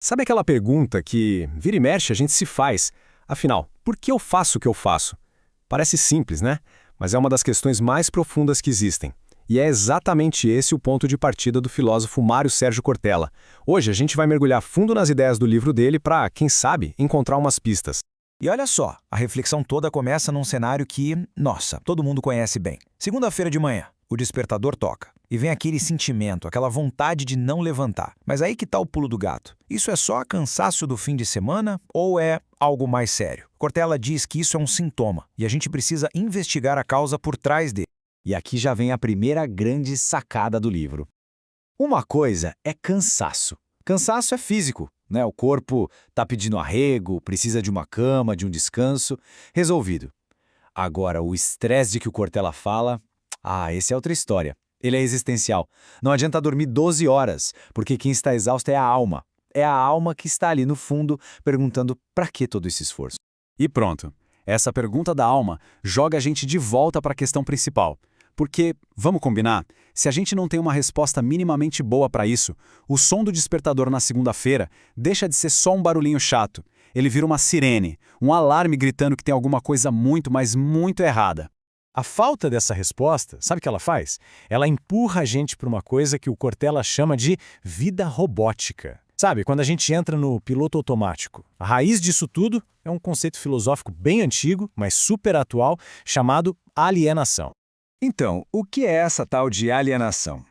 Sabe aquela pergunta que, vira e mexe, a gente se faz? Afinal, por que eu faço o que eu faço? Parece simples, né? Mas é uma das questões mais profundas que existem. E é exatamente esse o ponto de partida do filósofo Mário Sérgio Cortella. Hoje a gente vai mergulhar fundo nas ideias do livro dele para, quem sabe, encontrar umas pistas. E olha só, a reflexão toda começa num cenário que, nossa, todo mundo conhece bem. Segunda-feira de manhã, o despertador toca. E vem aquele sentimento, aquela vontade de não levantar. Mas aí que tá o pulo do gato. Isso é só cansaço do fim de semana ou é algo mais sério? Cortella diz que isso é um sintoma e a gente precisa investigar a causa por trás dele. E aqui já vem a primeira grande sacada do livro. Uma coisa é cansaço. Cansaço é físico, né? O corpo tá pedindo arrego, precisa de uma cama, de um descanso. Resolvido. Agora, o estresse de que o Cortella fala, esse é outra história. Ele é existencial. Não adianta dormir 12 horas, porque quem está exausto é a alma. É a alma que está ali no fundo, perguntando para que todo esse esforço. E pronto. Essa pergunta da alma joga a gente de volta para a questão principal. Porque, vamos combinar, se a gente não tem uma resposta minimamente boa para isso, o som do despertador na segunda-feira deixa de ser só um barulhinho chato. Ele vira uma sirene, um alarme gritando que tem alguma coisa muito, mas muito errada. A falta dessa resposta, sabe o que ela faz? Ela empurra a gente para uma coisa que o Cortella chama de vida robótica. Sabe, quando a gente entra no piloto automático. A raiz disso tudo é um conceito filosófico bem antigo, mas super atual, chamado alienação. Então, o que é essa tal de alienação?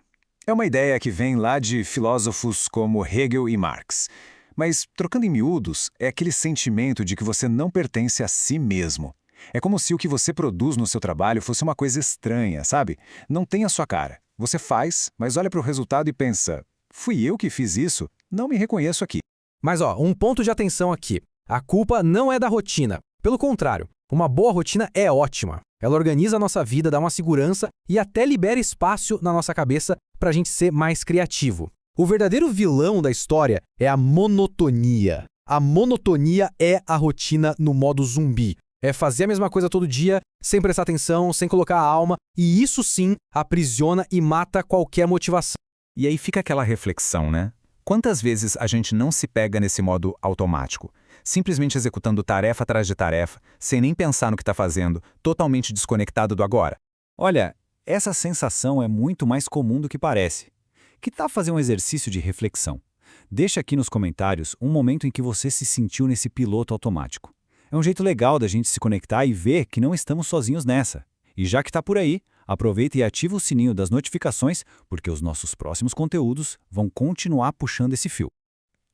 É uma ideia que vem lá de filósofos como Hegel e Marx. Mas, trocando em miúdos, é aquele sentimento de que você não pertence a si mesmo. É como se o que você produz no seu trabalho fosse uma coisa estranha, sabe? Não tem a sua cara. Você faz, mas olha para o resultado e pensa, fui eu que fiz isso? Não me reconheço aqui. Mas um ponto de atenção aqui. A culpa não é da rotina. Pelo contrário, uma boa rotina é ótima. Ela organiza a nossa vida, dá uma segurança e até libera espaço na nossa cabeça para a gente ser mais criativo. O verdadeiro vilão da história é a monotonia. A monotonia é a rotina no modo zumbi. É fazer a mesma coisa todo dia, sem prestar atenção, sem colocar a alma, e isso sim aprisiona e mata qualquer motivação. E aí fica aquela reflexão, né? Quantas vezes a gente não se pega nesse modo automático? Simplesmente executando tarefa atrás de tarefa, sem nem pensar no que está fazendo, totalmente desconectado do agora. Olha, essa sensação é muito mais comum do que parece. Que tal fazer um exercício de reflexão? Deixa aqui nos comentários um momento em que você se sentiu nesse piloto automático. É um jeito legal da gente se conectar e ver que não estamos sozinhos nessa. E já que está por aí, aproveita e ativa o sininho das notificações, porque os nossos próximos conteúdos vão continuar puxando esse fio.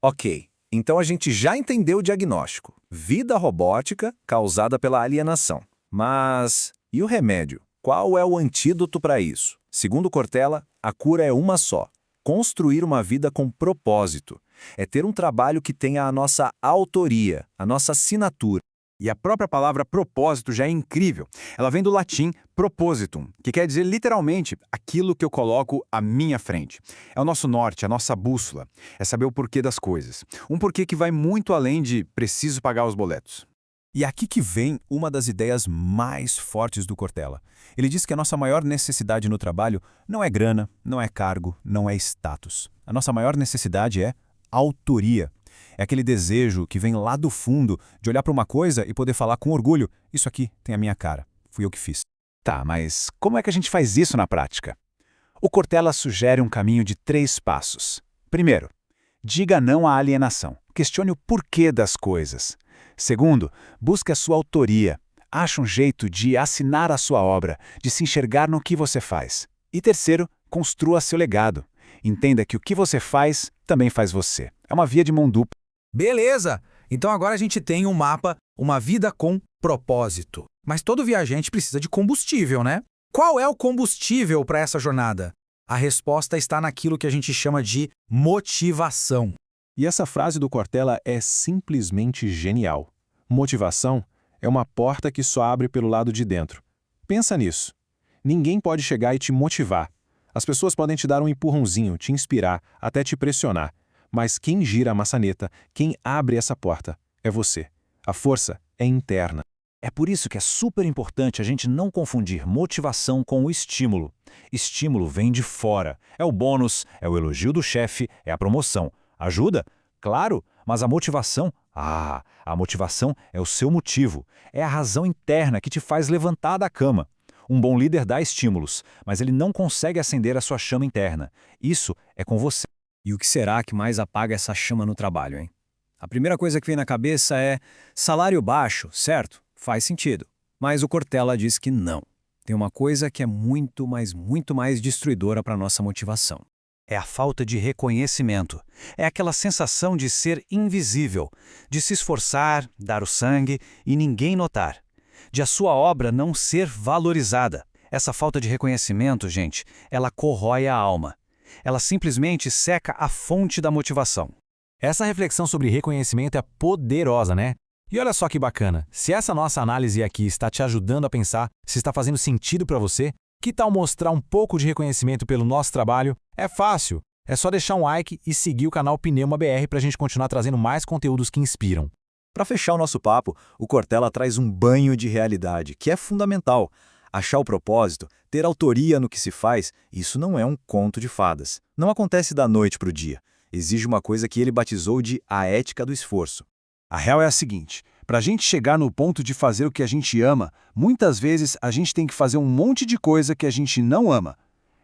Ok, então a gente já entendeu o diagnóstico. Vida robótica causada pela alienação. Mas e o remédio? Qual é o antídoto para isso? Segundo Cortella, a cura é uma só. Construir uma vida com propósito. É ter um trabalho que tenha a nossa autoria, a nossa assinatura. E a própria palavra propósito já é incrível. Ela vem do latim propositum, que quer dizer literalmente aquilo que eu coloco à minha frente. É o nosso norte, a nossa bússola. É saber o porquê das coisas. Um porquê que vai muito além de preciso pagar os boletos. E aqui que vem uma das ideias mais fortes do Cortella. Ele diz que a nossa maior necessidade no trabalho não é grana, não é cargo, não é status. A nossa maior necessidade é autoria. É aquele desejo que vem lá do fundo de olhar para uma coisa e poder falar com orgulho, isso aqui tem a minha cara, fui eu que fiz. Tá, mas como é que a gente faz isso na prática? O Cortella sugere um caminho de 3 passos. Primeiro, diga não à alienação. Questione o porquê das coisas. Segundo, busque a sua autoria. Ache um jeito de assinar a sua obra, de se enxergar no que você faz. E terceiro, construa seu legado. Entenda que o que você faz também faz você. É uma via de mão dupla. Beleza! Então agora a gente tem um mapa, uma vida com propósito. Mas todo viajante precisa de combustível, né? Qual é o combustível para essa jornada? A resposta está naquilo que a gente chama de motivação. E essa frase do Cortella é simplesmente genial. Motivação é uma porta que só abre pelo lado de dentro. Pensa nisso. Ninguém pode chegar e te motivar. As pessoas podem te dar um empurrãozinho, te inspirar, até te pressionar. Mas quem gira a maçaneta, quem abre essa porta, é você. A força é interna. É por isso que é super importante a gente não confundir motivação com o estímulo. Estímulo vem de fora. É o bônus, é o elogio do chefe, é a promoção. Ajuda? Claro, mas a motivação... a motivação é o seu motivo. É a razão interna que te faz levantar da cama. Um bom líder dá estímulos, mas ele não consegue acender a sua chama interna. Isso é com você. E o que será que mais apaga essa chama no trabalho, hein? A primeira coisa que vem na cabeça é salário baixo, certo? Faz sentido. Mas o Cortella diz que não. Tem uma coisa que é muito mais destruidora para a nossa motivação. É a falta de reconhecimento. É aquela sensação de ser invisível, de se esforçar, dar o sangue e ninguém notar. De a sua obra não ser valorizada. Essa falta de reconhecimento, gente, ela corrói a alma. Ela simplesmente seca a fonte da motivação. Essa reflexão sobre reconhecimento é poderosa, né? E olha só que bacana, se essa nossa análise aqui está te ajudando a pensar, se está fazendo sentido para você, que tal mostrar um pouco de reconhecimento pelo nosso trabalho? É fácil, é só deixar um like e seguir o canal Pneuma BR para a gente continuar trazendo mais conteúdos que inspiram. Para fechar o nosso papo, o Cortella traz um banho de realidade, que é fundamental. Achar o propósito, ter autoria no que se faz, isso não é um conto de fadas. Não acontece da noite para o dia. Exige uma coisa que ele batizou de a ética do esforço. A real é a seguinte, para a gente chegar no ponto de fazer o que a gente ama, muitas vezes a gente tem que fazer um monte de coisa que a gente não ama.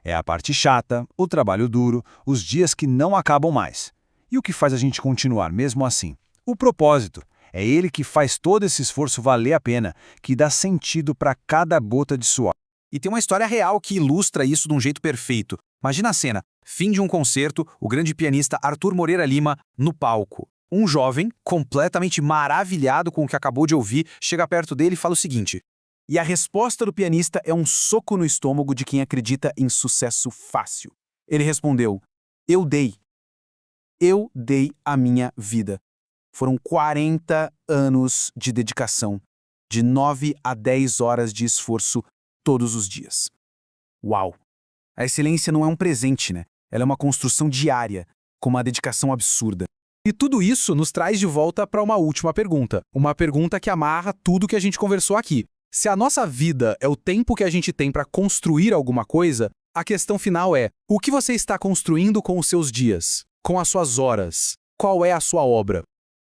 É a parte chata, o trabalho duro, os dias que não acabam mais. E o que faz a gente continuar mesmo assim? O propósito. É ele que faz todo esse esforço valer a pena, que dá sentido para cada gota de suor. E tem uma história real que ilustra isso de um jeito perfeito. Imagina a cena, fim de um concerto, o grande pianista Arthur Moreira Lima no palco. Um jovem, completamente maravilhado com o que acabou de ouvir, chega perto dele e fala o seguinte: e a resposta do pianista é um soco no estômago de quem acredita em sucesso fácil. Ele respondeu: eu dei a minha vida. Foram 40 anos de dedicação, de 9 a 10 horas de esforço todos os dias. Uau! A excelência não é um presente, né? Ela é uma construção diária, com uma dedicação absurda. E tudo isso nos traz de volta para uma última pergunta. Uma pergunta que amarra tudo que a gente conversou aqui. Se a nossa vida é o tempo que a gente tem para construir alguma coisa, a questão final é: o que você está construindo com os seus dias? Com as suas horas? Qual é a sua obra?